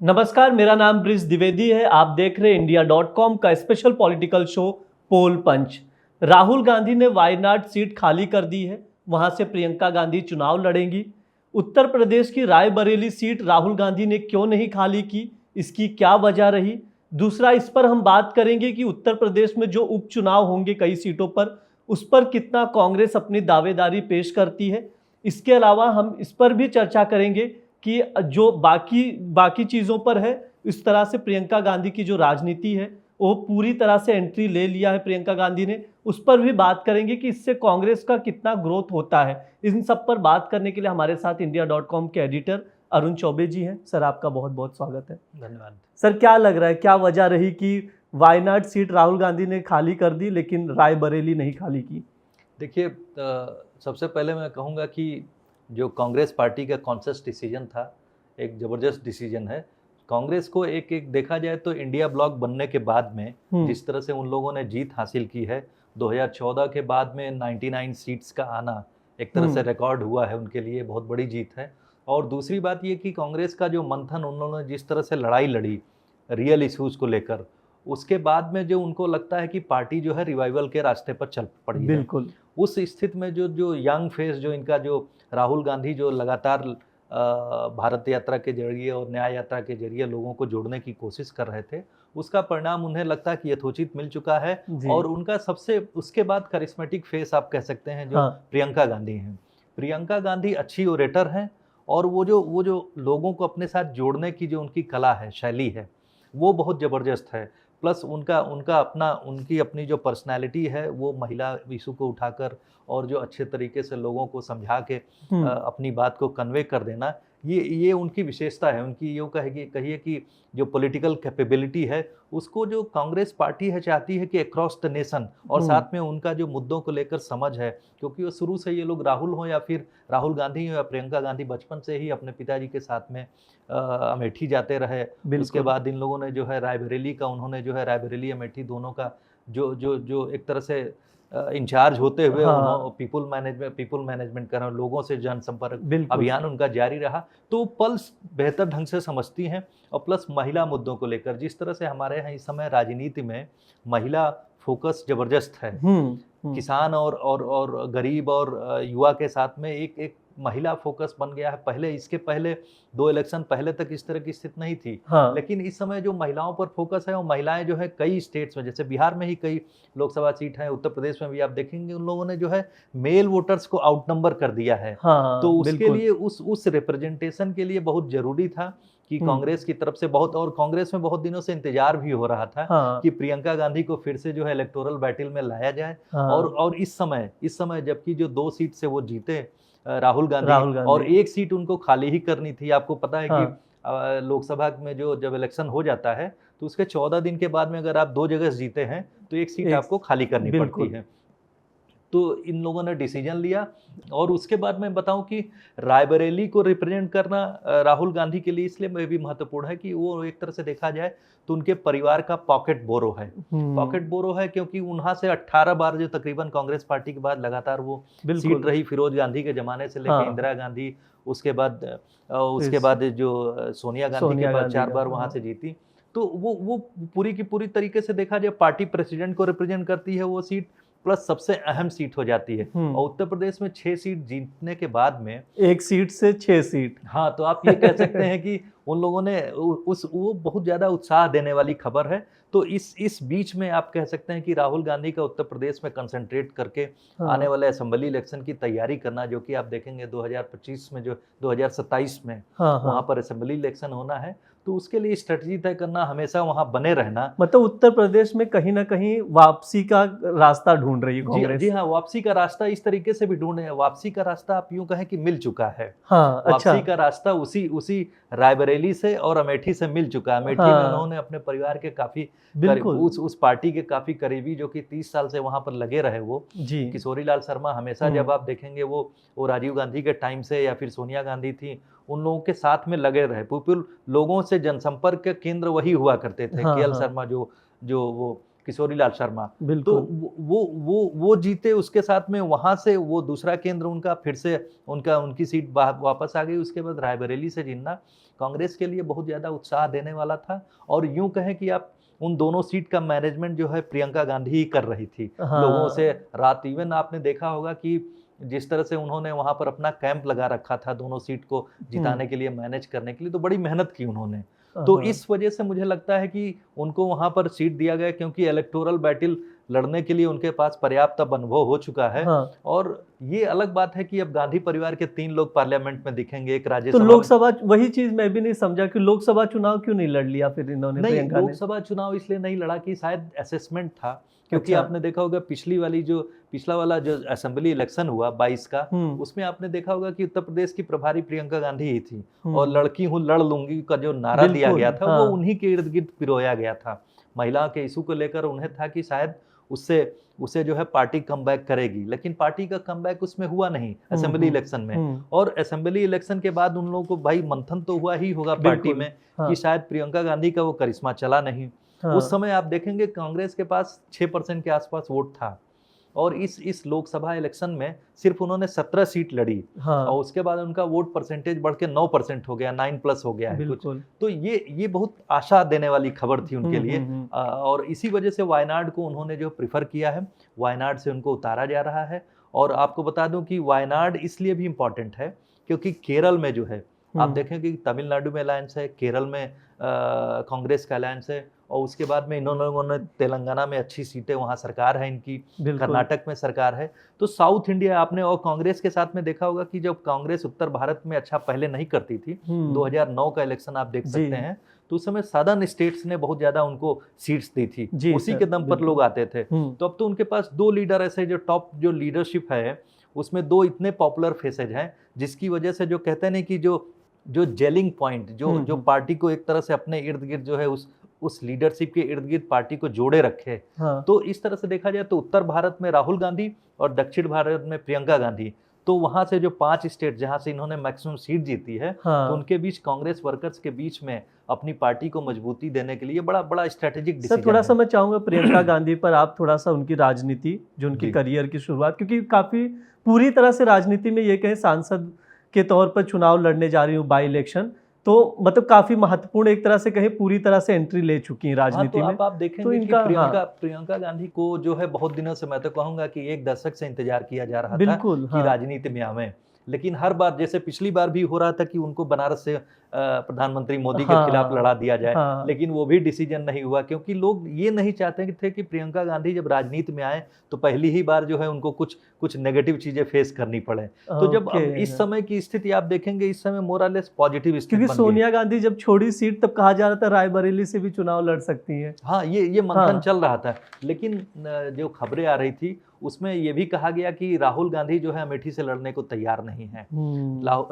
नमस्कार, मेरा नाम ब्रिज द्विवेदी है। आप देख रहे हैं इंडिया.com का स्पेशल पॉलिटिकल शो पोल पंच। राहुल गांधी ने वायनाड सीट खाली कर दी है, वहां से प्रियंका गांधी चुनाव लड़ेंगी। उत्तर प्रदेश की रायबरेली सीट राहुल गांधी ने क्यों नहीं खाली की, इसकी क्या वजह रही। दूसरा, इस पर हम बात करेंगे कि उत्तर प्रदेश में जो उपचुनाव होंगे कई सीटों पर, उस पर कितना कांग्रेस अपनी दावेदारी पेश करती है। इसके अलावा हम इस पर भी चर्चा करेंगे कि जो बाकी बाकी चीज़ों पर है, इस तरह से प्रियंका गांधी की जो राजनीति है वो पूरी तरह से एंट्री ले लिया है प्रियंका गांधी ने, उस पर भी बात करेंगे कि इससे कांग्रेस का कितना ग्रोथ होता है। इन सब पर बात करने के लिए हमारे साथ इंडिया.com के एडिटर अरुण चौबे जी हैं। सर, आपका बहुत बहुत स्वागत है। धन्यवाद। सर, क्या लग रहा है, क्या वजह रही कि वायनाड सीट राहुल गांधी ने खाली कर दी लेकिन रायबरेली नहीं खाली की? देखिए, सबसे पहले मैं कहूँगा कि जो कांग्रेस पार्टी का कॉन्शियस डिसीजन था, एक ज़बरदस्त डिसीजन है। कांग्रेस को एक एक देखा जाए तो इंडिया ब्लॉक बनने के बाद में जिस तरह से उन लोगों ने जीत हासिल की है, 2014 के बाद में 99 सीट्स का आना एक तरह से रिकॉर्ड हुआ है, उनके लिए बहुत बड़ी जीत है। और दूसरी बात ये कि कांग्रेस का जो मंथन उन्होंने जिस तरह से लड़ाई लड़ी रियल इश्यूज़ को लेकर, उसके बाद में जो उनको लगता है कि पार्टी जो है रिवाइवल के रास्ते पर चल पड़ी है। बिल्कुल। उस स्थिति में जो जो यंग फेस जो इनका जो राहुल गांधी जो लगातार भारत यात्रा के जरिए और न्याय यात्रा के जरिए लोगों को जोड़ने की कोशिश कर रहे थे, उसका परिणाम उन्हें लगता है कि यथोचित मिल चुका है। और उनका सबसे उसके बाद करिश्मेटिक फेस आप कह सकते हैं जो प्रियंका गांधी हैं। प्रियंका गांधी अच्छी ओरेटर हैं और वो जो लोगों को अपने साथ जोड़ने की जो उनकी कला है, शैली है, वो बहुत ज़बरदस्त है। प्लस उनका उनका अपना उनकी अपनी जो पर्सनैलिटी है, वो महिला इशू को उठाकर और जो अच्छे तरीके से लोगों को समझा के अपनी बात को कन्वे कर देना, ये उनकी विशेषता है। उनकी यूँ कहिए कि जो पॉलिटिकल कैपेबिलिटी है, उसको जो कांग्रेस पार्टी है चाहती है कि अक्रॉस द नेशन और साथ में उनका जो मुद्दों को लेकर समझ है, क्योंकि वो शुरू से ये लोग राहुल हों या फिर राहुल गांधी हो या प्रियंका गांधी, बचपन से ही अपने पिताजी के साथ में अमेठी जाते रहे। उसके बाद इन लोगों ने जो है रायबरेली का उन्होंने जो है रायबरेली अमेठी दोनों का जो एक तरह से इंचार्ज होते हुए उन्होंने पीपल मैनेजमेंट कर रहे हैं, लोगों से जनसंपर्क अभियान उनका जारी रहा। तो पल्स बेहतर ढंग से समझती हैं। और प्लस महिला मुद्दों को लेकर जिस तरह से हमारे यहाँ इस समय राजनीति में महिला फोकस जबरदस्त है, किसान और गरीब और युवा के साथ में एक महिला फोकस बन गया है। पहले इसके पहले 2 इलेक्शन पहले तक इस तरह की स्थिति नहीं थी। लेकिन इस समय जो महिलाओं पर फोकस है, और महिलाएं जो है कई स्टेट्स में, जैसे बिहार में ही कई लोकसभा सीट है, उत्तर प्रदेश में भी आप देखेंगे उन लोगों ने जो है मेल वोटर्स को आउट नंबर कर दिया है। तो उसके लिए उस रिप्रेजेंटेशन के लिए बहुत जरूरी था कि कांग्रेस की तरफ से बहुत, और कांग्रेस में बहुत दिनों से इंतजार भी हो रहा था कि प्रियंका गांधी को फिर से जो है इलेक्टोरल बैटल में लाया जाए। और इस समय जबकि जो 2 सीट से वो जीते राहुल गांधी और 1 सीट उनको खाली ही करनी थी। आपको पता है कि लोकसभा में जो जब इलेक्शन हो जाता है तो उसके 14 दिन के बाद में अगर आप 2 जगह जीते हैं तो 1 सीट आपको खाली करनी पड़ती है। तो इन लोगों ने डिसीजन लिया। और उसके बाद मैं बताऊं कि रायबरेली को रिप्रेजेंट करना राहुल गांधी के लिए इसलिए भी महत्वपूर्ण है कि वो एक तरह से देखा जाए तो उनके परिवार का पॉकेट बोरो है। पॉकेट बोरो है क्योंकि वहां से 18 बार जो तकरीबन कांग्रेस पार्टी के बाद लगातार वो सीट रही, फिरोज गांधी के जमाने से लेकर इंदिरा गांधी, उसके बाद जो सोनिया गांधी के बाद 4 बार वहां से जीती। तो वो पूरी की पूरी तरीके से देखा जाए पार्टी प्रेसिडेंट को रिप्रेजेंट करती है वो सीट, प्लस सबसे अहम सीट हो जाती है। और उत्तर प्रदेश में 6 सीट जीतने के बाद में 1 सीट से 6 सीट, हाँ, तो आप ये कह सकते हैं कि उन लोगों ने वो बहुत ज्यादा उत्साह देने वाली खबर है। तो इस बीच में आप कह सकते हैं कि राहुल गांधी का उत्तर प्रदेश में कंसंट्रेट करके आने वाले असेंबली इलेक्शन की तैयारी करना, जो कि आप देखेंगे 2025 में, जो 2027 में वहां पर असेंबली इलेक्शन होना है, तो उसके लिए स्ट्रेटजी तय करना, हमेशा वहां बने रहना। मतलब उत्तर प्रदेश में कहीं ना कहीं वापसी का रास्ता ढूंढ रही है कांग्रेस। जी हाँ, वापसी का रास्ता इस तरीके से भी ढूंढे हैं। वापसी का रास्ता आप यूं कहें कि मिल चुका है। वापसी का रास्ता उसी रायबरेली से और अमेठी से मिल चुका है। अमेठी में उन्होंने अपने परिवार के काफी उस पार्टी के काफी करीबी, जो कि 30 साल से वहां पर लगे रहे, वो किशोरी लाल शर्मा, हमेशा जब आप देखेंगे वो राजीव गांधी के टाइम से या फिर सोनिया गांधी थी, उन लोगों के साथ में लगे रहे। पीपल लोगों से जनसंपर्क के केंद्र वही हुआ करते थे। केएल शर्मा जो वो किशोरीलाल शर्मा। तो बिल्कुल। वो जीते, उसके साथ में वहां से वो दूसरा केंद्र उनका फिर से उनकी सीट वापस आ गई। उसके बाद रायबरेली से जीतना कांग्रेस के लिए बहुत ज्यादा उत्साह देने वाला था। और यूं कहें कि आप उन दोनों सीट का मैनेजमेंट जो है प्रियंका गांधी ही कर रही थी। लोगों से हाँ। रात, इवन आपने देखा होगा कि जिस तरह से उन्होंने वहां पर अपना कैंप लगा रखा था दोनों सीट को जिताने के लिए, मैनेज करने के लिए, तो बड़ी मेहनत की उन्होंने। तो हाँ। इस वजह से मुझे लगता है कि उनको वहां पर सीट दिया गया, क्योंकि इलेक्टोरल बैटल लड़ने के लिए उनके पास पर्याप्त अब अनुभव हो चुका है। हाँ। और ये अलग बात है कि अब गांधी परिवार के 3 लोग पार्लियामेंट में दिखेंगे, एक तो राज्यसभा में। लोकसभा, वही चीज मैं भी नहीं समझा कि लोकसभा चुनाव क्यों नहीं लड़ लिया फिर इन्होंने, नहीं, प्रियंका ने? लोकसभा चुनाव इसलिए नहीं लड़ा कि शायद असेसमेंट था, क्योंकि अच्छा। आपने देखा होगा पिछला वाला जो असेंबली इलेक्शन हुआ 22 का, उसमें आपने देखा होगा कि उत्तर प्रदेश की प्रभारी प्रियंका गांधी ही थी। और लड़की हूँ लड़ लूंगी का जो नारा दिया बिल्कुल, गया था, हाँ। वो उन्हीं के इर्द गिर्द पिरोया गया था। महिलाओं के इशू को लेकर उन्हें था कि शायद उससे उसे जो है पार्टी कमबैक करेगी, लेकिन पार्टी का कमबैक उसमें हुआ नहीं असेंबली इलेक्शन में। और असेंबली इलेक्शन के बाद उन लोगों को भाई मंथन तो हुआ ही होगा पार्टी बिल्कुल, में हाँ। कि शायद प्रियंका गांधी का वो करिश्मा चला नहीं। हाँ। उस समय आप देखेंगे कांग्रेस के पास 6% के आसपास वोट था। और इस लोकसभा इलेक्शन में सिर्फ उन्होंने 17 सीट लड़ी। हाँ। और उसके बाद उनका वोट परसेंटेज बढ़ के 9% हो गया, 9+ हो गया है कुछ। बिल्कुल। तो ये बहुत आशा देने वाली खबर थी उनके लिए। हम्म। और इसी वजह से वायनाड को उन्होंने जो प्रिफर किया है, वायनाड से उनको उतारा जा रहा है। और आपको बता दूं कि वायनाड इसलिए भी इम्पोर्टेंट है क्योंकि केरल में जो है, आप देखें कि तमिलनाडु में अलायंस है, केरल में कांग्रेस का अलायंस है, और उसके बाद में इन्होंने तेलंगाना में अच्छी सीटें, वहाँ सरकार है इनकी, कर्नाटक में सरकार है। तो साउथ इंडिया आपने और कांग्रेस के साथ में देखा होगा कि जब कांग्रेस उत्तर भारत में अच्छा पहले नहीं करती थी, 2009 का इलेक्शन आप देख सकते हैं, तो उस समय सदर्न स्टेट्स ने बहुत ज्यादा उनको सीट्स दी थी, उसी के दम पर लोग आते थे। तो अब तो उनके पास 2 लीडर ऐसे जो टॉप जो लीडरशिप है, उसमें 2 इतने पॉपुलर फेसेज हैं, जिसकी वजह से जो कहते हैं ना कि जो जेलिंग पॉइंट, जो पार्टी को एक तरह से अपने इर्द गिर्द जो है उस लीडरशिप के इर्द गिर्द पार्टी को जोड़े रखे। हाँ। तो इस तरह से देखा जाए तो उत्तर भारत में राहुल गांधी और दक्षिण भारत में प्रियंका गांधी, तो वहां से जो 5 स्टेट जहां से इन्होंने मैक्सिमम सीट जीती है, हाँ। तो उनके बीच कांग्रेस वर्कर्स के बीच में अपनी पार्टी को मजबूती देने के लिए बड़ा स्ट्रेटेजिक सर डिसीजन थोड़ा है। सा मैं चाहूंगा प्रियंका गांधी पर आप थोड़ा सा उनकी राजनीति, जो उनकी जी। करियर की शुरुआत, क्योंकि काफी पूरी तरह से राजनीति में ये कहें सांसद के तौर पर चुनाव लड़ने जा रही हूँ, बाई इलेक्शन, तो मतलब काफी महत्वपूर्ण एक तरह से कहें पूरी तरह से एंट्री ले चुकी हैं राजनीति में। तो आप देखेंगे तो कि इनका प्रियंका गांधी को जो है बहुत दिनों से, मैं तो कहूंगा कि 1 दशक से इंतजार किया जा रहा था बिल्कुल, कि राजनीति में आवे। लेकिन हर बार, जैसे पिछली बार भी हो रहा था कि उनको बनारस से प्रधानमंत्री मोदी के खिलाफ लड़ा दिया जाए, लेकिन वो भी डिसीजन नहीं हुआ, क्योंकि लोग ये नहीं चाहते थे कि प्रियंका गांधी जब राजनीति में आए तो पहली ही बार जो है उनको कुछ नेगेटिव चीजें फेस करनी पड़े। तो जब अब इस समय की स्थिति आप देखेंगे, इस समय मोरलेस पॉजिटिव स्थिति, क्योंकि सोनिया गांधी जब छोड़ी सीट तब कहा जा रहा था रायबरेली से भी चुनाव लड़ सकती हैं। हाँ, ये मंथन चल रहा था, लेकिन जो खबरें आ रही थी उसमें ये भी कहा गया कि राहुल गांधी जो है अमेठी से लड़ने को तैयार नहीं है।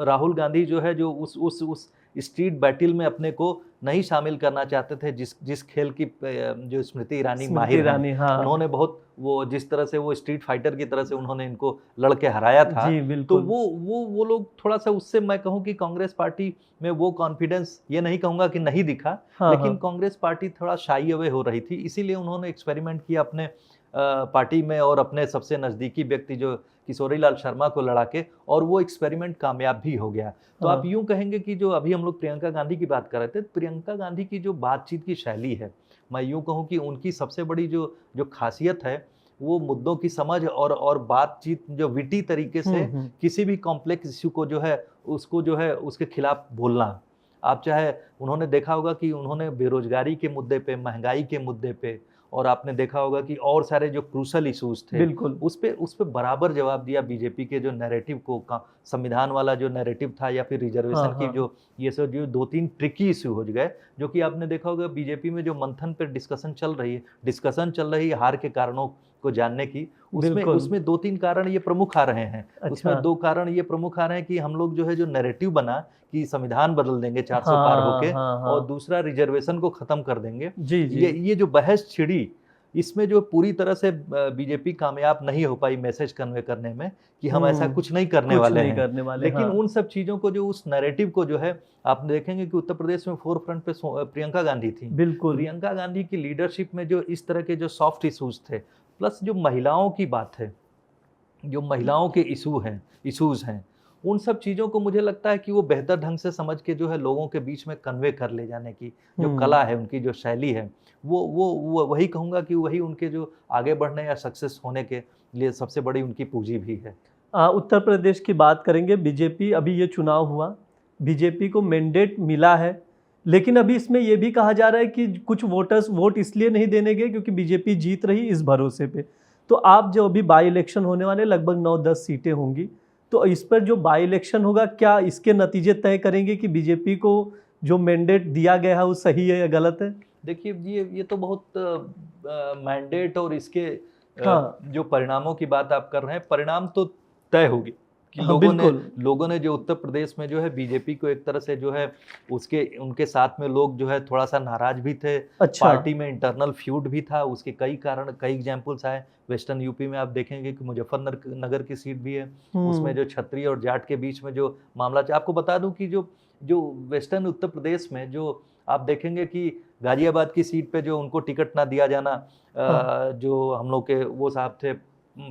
राहुल गांधी जो है जो उस स्ट्रीट बैटल में अपने को नहीं शामिल करना चाहते थे, जिस खेल की जो स्मृति ईरानी माहिर हैं, हाँ। उन्होंने बहुत वो जिस तरह से वो स्ट्रीट फाइटर की तरह से उन्होंने इनको लड़के हराया था। तो वो लोग थोड़ा सा, उससे मैं कहूँ कि कांग्रेस पार्टी में वो कॉन्फिडेंस, ये नहीं कहूंगा कि नहीं दिखा, लेकिन कांग्रेस पार्टी थोड़ा शाई अवे हो रही थी, इसीलिए उन्होंने एक्सपेरिमेंट किया अपने पार्टी में और अपने सबसे नजदीकी व्यक्ति जो किशोरीलाल शर्मा को लड़ा के, और वो एक्सपेरिमेंट कामयाब भी हो गया। तो आप यूं कहेंगे कि जो अभी हम लोग प्रियंका गांधी की बात कर रहे थे, प्रियंका गांधी की जो बातचीत की शैली है, मैं यूं कहूं कि उनकी सबसे बड़ी जो खासियत है, वो मुद्दों की समझ और बातचीत जो विटी तरीके से किसी भी कॉम्प्लेक्स इश्यू को जो है उसको जो है उसके खिलाफ बोलना। आप चाहे, उन्होंने देखा होगा कि उन्होंने बेरोजगारी के मुद्दे पे, महंगाई के मुद्दे पे, और आपने देखा होगा कि और सारे जो क्रूशल इश्यूज थे, बिल्कुल उस पे बराबर जवाब दिया। बीजेपी के जो नैरेटिव को, संविधान वाला जो नैरेटिव था, या फिर रिजर्वेशन की जो ये सब जो 2-3 ट्रिकी इश्यू हो गए, जो कि आपने देखा होगा बीजेपी में जो मंथन पे डिस्कशन चल रही है हार के कारणों को जानने की, उसमें 2-3 कारण ये प्रमुख आ रहे हैं। उसमें 2 कारण ये प्रमुख आ रहे हैं कि हम लोग जो है जो नैरेटिव बना कि संविधान बदल देंगे 400 पार होके, और दूसरा रिजर्वेशन को खत्म कर देंगे। ये जो बहस छिड़ी, इसमें जो पूरी तरह से बीजेपी कामयाब नहीं हो पाई मैसेज कन्वे करने में कि हम ऐसा कुछ नहीं करने कुछ वाले नहीं हैं। करने वाले, लेकिन हाँ। उन सब चीज़ों को, जो उस नैरेटिव को जो है, आप देखेंगे कि उत्तर प्रदेश में फोर फ्रंट पे प्रियंका गांधी थी। बिल्कुल। प्रियंका गांधी की लीडरशिप में जो इस तरह के जो सॉफ्ट इशूज थे, प्लस जो महिलाओं की बात है, जो महिलाओं के इशूज हैं, उन सब चीज़ों को मुझे लगता है कि वो बेहतर ढंग से समझ के जो है लोगों के बीच में कन्वे कर ले जाने की जो कला है, उनकी जो शैली है, वो वही कहूँगा कि वही उनके जो आगे बढ़ने या सक्सेस होने के लिए सबसे बड़ी उनकी पूंजी भी है। उत्तर प्रदेश की बात करेंगे। बीजेपी, अभी ये चुनाव हुआ, बीजेपी को मैंडेट मिला है, लेकिन अभी इसमें ये भी कहा जा रहा है कि कुछ वोटर्स वोट इसलिए नहीं देने गए क्योंकि बीजेपी जीत रही इस भरोसे पे। तो आप जो अभी बाई इलेक्शन होने वाले, लगभग 9-10 सीटें होंगी, तो इस पर जो बाई इलेक्शन होगा, क्या इसके नतीजे तय करेंगे कि बीजेपी को जो मैंडेट दिया गया है वो सही है या गलत है? देखिए, ये तो बहुत मैंडेट और इसके हाँ। जो परिणामों की बात आप कर रहे हैं, परिणाम तो तय होगी कि हाँ, बिल्कुल। लोगों ने जो उत्तर प्रदेश में जो है बीजेपी को एक तरह से जो है उनके साथ में लोग जो है थोड़ा सा नाराज भी थे। अच्छा। पार्टी में इंटरनल फ्यूड भी था, उसके कई कारण, कई एग्जाम्पल्स आए। वेस्टर्न यूपी में आप देखेंगे कि मुजफ्फरनगर की सीट भी है, उसमें जो क्षत्रिय और जाट के बीच में जो मामला, आपको बता दूं कि जो वेस्टर्न उत्तर प्रदेश में जो आप देखेंगे कि गाजियाबाद की सीट पे जो उनको टिकट ना दिया जाना, हाँ। जो हम लोग के वो साहब थे,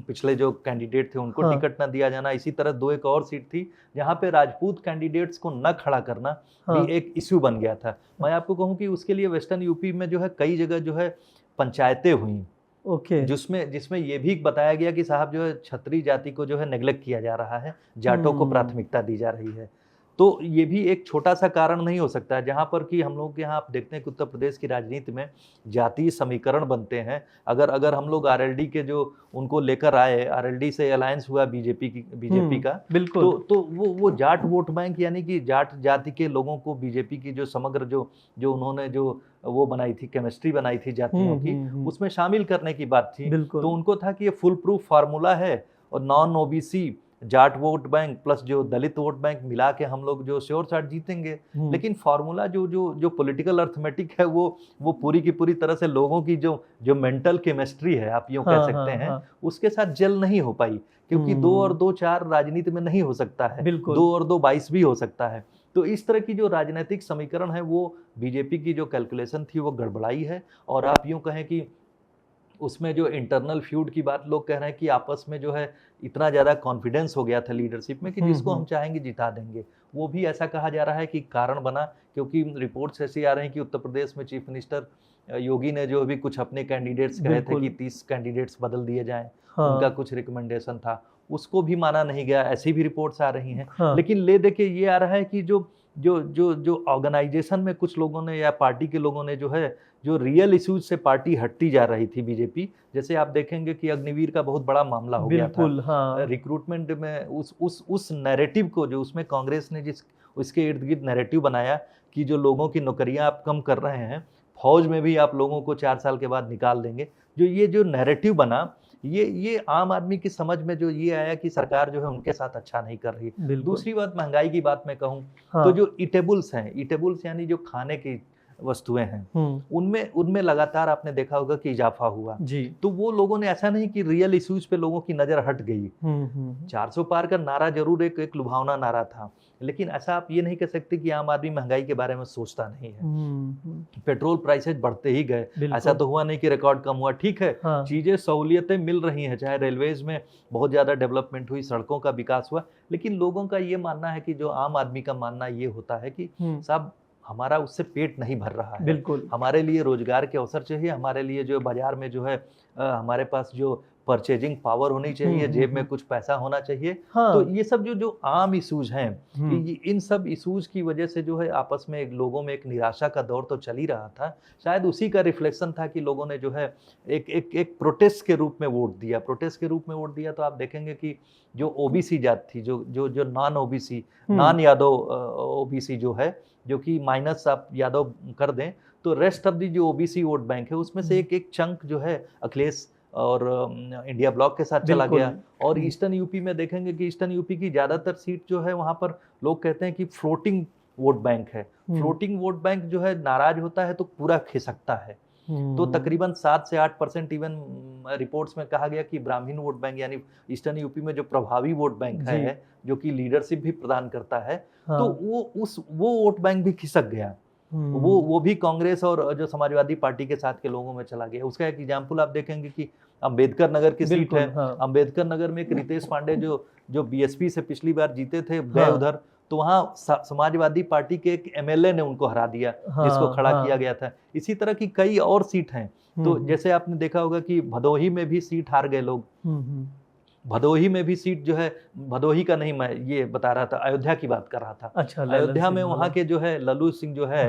पिछले जो कैंडिडेट थे, उनको हाँ। टिकट ना दिया जाना। इसी तरह दो एक और सीट थी जहाँ पे राजपूत कैंडिडेट्स को न खड़ा करना हाँ। भी एक इश्यू बन गया था। मैं आपको कहूँ कि उसके लिए वेस्टर्न यूपी में जो है कई जगह जो है पंचायतें हुई, ओके। जिसमें ये भी बताया गया कि साहब जो है क्षत्रिय जाति को जो है नेग्लेक्ट किया जा रहा है, जाटों को प्राथमिकता दी जा रही है। तो ये भी एक छोटा सा कारण नहीं हो सकता है, जहाँ पर कि हम लोग के यहाँ आप देखते हैं कि उत्तर प्रदेश की राजनीति में जातीय समीकरण बनते हैं। अगर हम लोग आरएलडी के जो उनको लेकर आए, आरएलडी से अलायंस हुआ बीजेपी का, बिल्कुल। तो वो जाट वोट बैंक, यानी कि जाट जाति के लोगों को बीजेपी की जो समग्र जो उन्होंने जो वो बनाई थी, केमिस्ट्री बनाई थी जातियों की, उसमें शामिल करने की बात थी। तो उनको था कि ये फुल प्रूफ फार्मूला है और non OBC Jat vote bank plus जो दलित वोट बैंक मिला के हम लोग जो श्योर शॉट जीतेंगे। लेकिन फार्मूला जो पॉलिटिकल अर्थमेटिक है, वो पूरी की पूरी तरह से लोगों की जो मेंटल केमिस्ट्री है, आप यूँ कह सकते हैं, उसके साथ जल नहीं हो पाई, क्योंकि 2 और 2 4 राजनीति में नहीं हो सकता है, 2 और 2 22 भी हो सकता है। तो इस तरह की जो राजनीतिक समीकरण है, वो बीजेपी की जो कैलकुलेशन थी वो गड़बड़ाई है। और आप यूँ कहें कि उसमें जो इंटरनल फ्यूड की बात लोग कह रहे हैं कि आपस में जो है इतना ज़्यादा कॉन्फिडेंस हो गया था लीडरशिप में कि जिसको हम चाहेंगे जिता देंगे, वो भी ऐसा कहा जा रहा है कि कारण बना, क्योंकि रिपोर्ट्स ऐसी आ रही हैं कि उत्तर प्रदेश में चीफ मिनिस्टर योगी ने जो भी कुछ अपने कैंडिडेट्स कहे थे कि 30 कैंडिडेट्स बदल दिए जाएं, उनका कुछ रिकमेंडेशन था, उसको भी माना नहीं गया, ऐसी भी रिपोर्ट्स आ रही हैं। लेकिन ले देके ये आ रहा है कि जो ऑर्गेनाइजेशन में कुछ लोगों ने या पार्टी के लोगों ने जो है, जो रियल इश्यूज से पार्टी हटती जा रही थी बीजेपी, जैसे आप देखेंगे कि अग्निवीर का बहुत बड़ा मामला हो गया था। हाँ। रिक्रूटमेंट में उस नैरेटिव को जो उसमें कांग्रेस ने उसके इर्द गिर्द नैरेटिव बनाया कि जो लोगों की नौकरियां आप कम कर रहे हैं, फौज में भी आप लोगों को 4 साल के बाद निकाल देंगे, जो नैरेटिव बना, ये आम आदमी की समझ में जो ये आया कि सरकार जो है उनके साथ अच्छा नहीं कर रही। दूसरी बात, महंगाई की बात मैं कहूँ तो जो ईटेबल्स हैं, ईटेबल्स यानी जो खाने की वस्तुएं हैं, उनमें लगातार आपने देखा होगा कि इजाफा हुआ जी। तो वो लोगों ने, ऐसा नहीं कि रियल इश्यूज पे लोगों की नजर हट गई। 400 पार का नारा जरूर एक लुभावना नारा था, लेकिन ऐसा आप ये नहीं कह सकते कि आम आदमी महंगाई के बारे में सोचता नहीं है। पेट्रोल प्राइसेज बढ़ते ही गए, ऐसा तो हुआ नहीं कि रिकॉर्ड कम हुआ। ठीक है, चीजें सहूलियतें मिल रही हैं, चाहे रेलवेज में बहुत ज्यादा डेवलपमेंट हुई, सड़कों का विकास हुआ, लेकिन लोगों का ये मानना है कि जो आम आदमी का मानना ये होता है कि साहब हमारा उससे पेट नहीं भर रहा है, बिल्कुल हमारे लिए रोजगार के अवसर चाहिए, हमारे लिए जो बाजार में जो है हमारे पास जो परचेजिंग पावर होनी चाहिए, जेब में कुछ पैसा होना चाहिए। तो ये सब जो आम इश्यूज हैं, इन सब इश्यूज की वजह से जो है आपस में लोगों में एक निराशा का दौर तो चल ही रहा था। शायद उसी का रिफ्लेक्शन था कि लोगों ने जो है एक प्रोटेस्ट के रूप में वोट दिया। प्रोटेस्ट के रूप में वोट दिया तो आप देखेंगे कि जो ओबीसी जात थी, जो non OBC, non Yadav OBC जो है, जो कि माइनस आप यादव कर दें तो रेस्ट ऑफ दी जो ओबीसी वोट बैंक है, उसमें से एक चंक जो है अखिलेश और इंडिया ब्लॉक के साथ चला गया। और ईस्टर्न यूपी में देखेंगे कि ईस्टर्न यूपी की ज़्यादातर सीट जो है वहाँ पर लोग कहते हैं कि फ्लोटिंग वोट बैंक है। फ्लोटिंग वोट बैंक जो है नाराज होता है तो पूरा खिसकता है, तो तकरीबन 7 से 8% इवन रिपोर्ट्स में कहा गया कि ब्राह्मण वोट बैंक यानी ईस्टर्न यूपी में जो प्रभावी वोट बैंक जी। है, जो कि लीडरशिप भी प्रदान करता है, हाँ। तो वो वोट बैंक भी खिसक गया। वो भी कांग्रेस और जो समाजवादी पार्टी के साथ के लोगों में चला गया। उसका एक एग्जाम्पल आप देखेंगे कि अंबेडकर नगर की सीट बिल्कुल, है। हाँ। अंबेडकर नगर में एक रितेश पांडे जो बीएसपी से पिछली बार जीते थे, गए हाँ। उधर, तो वहाँ समाजवादी पार्टी के एक एमएलए ने उनको हरा दिया, जिसको हाँ, खड़ा हाँ। किया गया था। इसी तरह की कई और सीट हैं। तो जैसे आपने देखा होगा कि भदोही में भी सीट हार गए लोग। भदोही में भी सीट जो है, भदोही का नहीं, मैं ये बता रहा था, अयोध्या की बात कर रहा था। अच्छा, अयोध्या में वहाँ के जो है लल्लू सिंह जो है,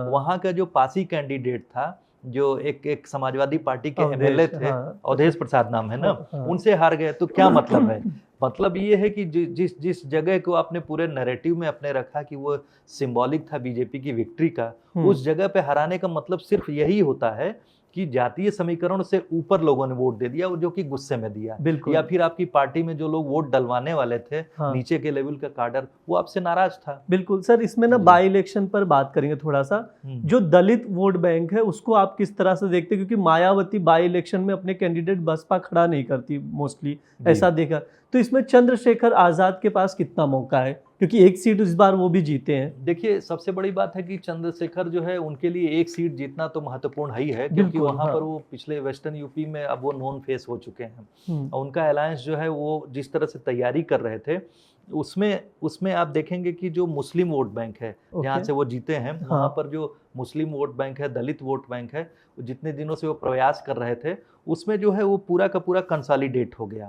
वहाँ का जो पासी कैंडिडेट था, जो एक समाजवादी पार्टी के एमएलए थे, अवधेश प्रसाद नाम है ना, उनसे हार गए। तो क्या मतलब है? मतलब ये है कि जिस जगह को आपने पूरे नैरेटिव में अपने रखा कि वो सिंबॉलिक था बीजेपी की विक्ट्री का, उस जगह पे हराने का मतलब सिर्फ यही होता है कि जातीय समीकरण से ऊपर लोगों ने वोट दे दिया, जो कि गुस्से में दिया, या फिर आपकी पार्टी में जो लोग वोट डलवाने वाले थे, नीचे के लेवल का काडर, वो आपसे नाराज था। बिल्कुल सर, इसमें ना बाई इलेक्शन पर बात करेंगे थोड़ा सा। जो दलित वोट बैंक है उसको आप किस तरह से देखते हैं? क्योंकि मायावती बाई इलेक्शन में अपने कैंडिडेट बसपा खड़ा नहीं करती मोस्टली, ऐसा देखा। तो इसमें चंद्रशेखर आजाद के पास कितना मौका है, क्योंकि एक सीट इस बार वो भी जीते हैं? देखिए, सबसे बड़ी बात है कि चंद्रशेखर जो है, उनके लिए एक सीट जीतना तो महत्वपूर्ण ही है, क्योंकि वहां पर वो पिछले वेस्टर्न यूपी में अब वो नॉन फेस हो चुके हैं। उनका अलायंस जो है, वो जिस तरह से तैयारी कर रहे थे, उसमें आप देखेंगे कि जो मुस्लिम वोट बैंक है, जहाँ से वो जीते हैं, वहां पर जो मुस्लिम वोट बैंक है, दलित वोट बैंक है, जितने दिनों से वो प्रयास कर रहे थे, उसमें जो है वो पूरा का पूरा कंसोलिडेट हो गया।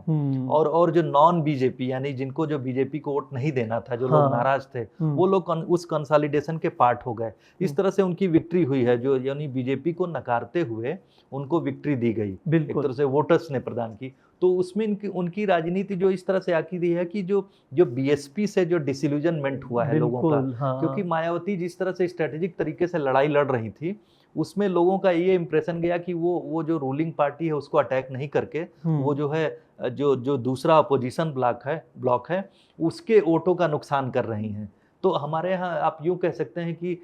और जो नॉन बीजेपी, यानी जिनको जो बीजेपी को वोट नहीं देना था, जो लोग नाराज थे, वो लोग उस कंसोलिडेशन के पार्ट हो गए। इस तरह से उनकी विक्ट्री हुई है, जो यानी बीजेपी को नकारते हुए उनको विक्ट्री दी गई, एक तरह से वोटर्स ने प्रदान की। तो उसमें उनकी राजनीति जो इस तरह से आकी दी है कि जो बीएसपी से जो डिसइल्यूजनमेंट हुआ है लोगों का, क्योंकि मायावती जिस तरह से स्ट्रेटेजिक तरीके से लड़ाई लड़ रही थी, उसमें लोगों का ये इंप्रेशन गया कि वो जो रूलिंग पार्टी है उसको अटैक नहीं करके, वो जो है जो दूसरा अपोजिशन ब्लॉक है उसके वोटों का नुकसान कर रही हैं। तो हमारे यहाँ आप यूँ कह सकते हैं कि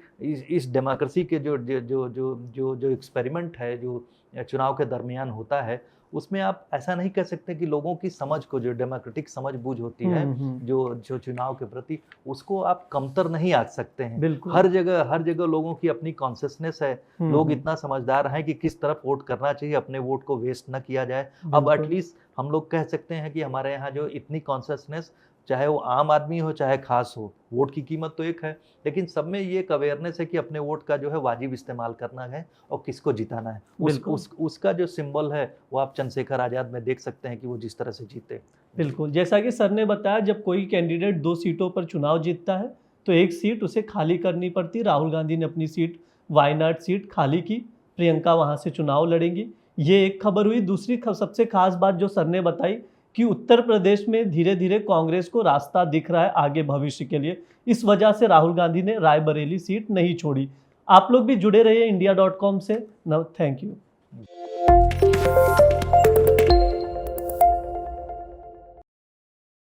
इस डेमोक्रेसी के जो एक्सपेरिमेंट है, जो चुनाव के दरमियान होता है, उसमें आप ऐसा नहीं कह सकते कि लोगों की समझ को, जो डेमोक्रेटिक समझ बूझ होती है जो चुनाव के प्रति, उसको आप कमतर नहीं आंक सकते हैं। हर जगह लोगों की अपनी कॉन्शियसनेस है। लोग इतना समझदार हैं कि किस तरफ वोट करना चाहिए, अपने वोट को वेस्ट न किया जाए। अब एटलीस्ट हम लोग कह सकते हैं कि हमारे यहाँ जो इतनी कॉन्शियसनेस, चाहे वो आम आदमी हो चाहे खास हो, वोट की कीमत तो एक है, लेकिन सब में ये एक अवेयरनेस है कि अपने वोट का जो है वाजिब इस्तेमाल करना है और किसको जिताना है। उसका जो सिंबल है वो आप चंद्रशेखर आज़ाद में देख सकते हैं कि वो जिस तरह से जीते। बिल्कुल, जैसा कि सर ने बताया, जब कोई कैंडिडेट 2 सीटों पर चुनाव जीतता है तो एक सीट उसे खाली करनी पड़ती। राहुल गांधी ने अपनी सीट वायनाड सीट खाली की, प्रियंका वहाँ से चुनाव लड़ेंगी। ये एक खबर हुई। दूसरी सबसे खास बात जो सर ने बताई कि उत्तर प्रदेश में धीरे धीरे कांग्रेस को रास्ता दिख रहा है आगे भविष्य के लिए। इस वजह से राहुल गांधी ने रायबरेली सीट नहीं छोड़ी। आप लोग भी जुड़े रहिए इंडिया.com से। Thank you.